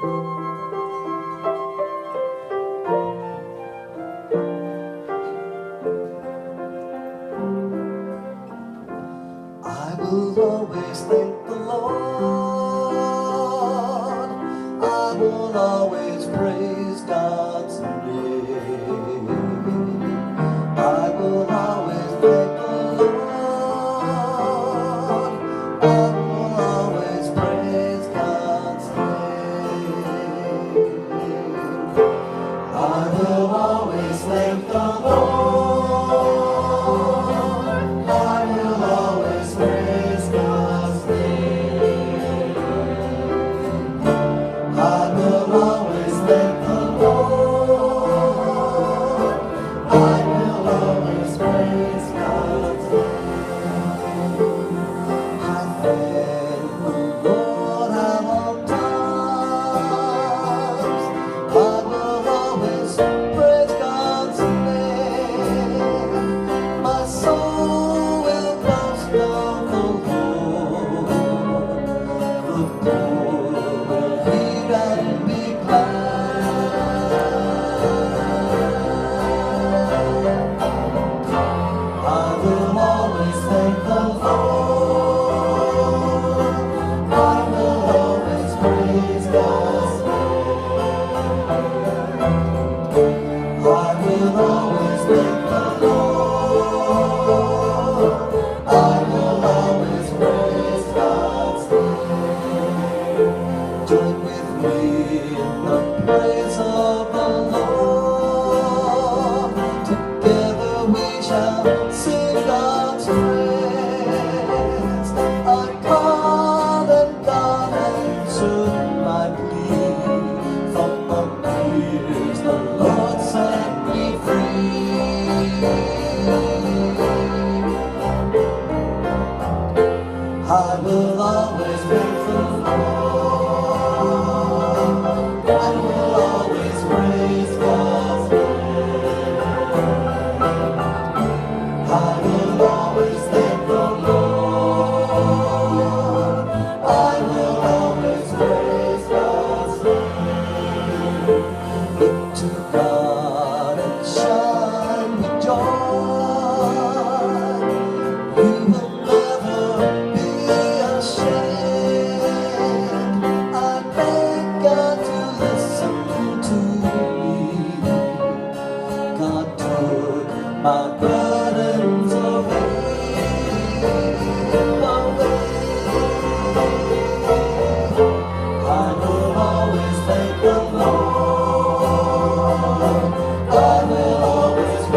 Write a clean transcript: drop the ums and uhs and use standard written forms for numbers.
I will always thank the Lord. I will always praise God's name. I will always thank the Lord. I will always praise God's name. I will always thank the Lord. Join with me in the praise of the Lord. Together we shall sing God's praise. I called and God answered my plea. From my fears the Lord set me free. I will always thank the Lord. God and shine with joy. You will never be ashamed. I beg God to listen to me. God took my burdens away. I will always thank the Lord. I will always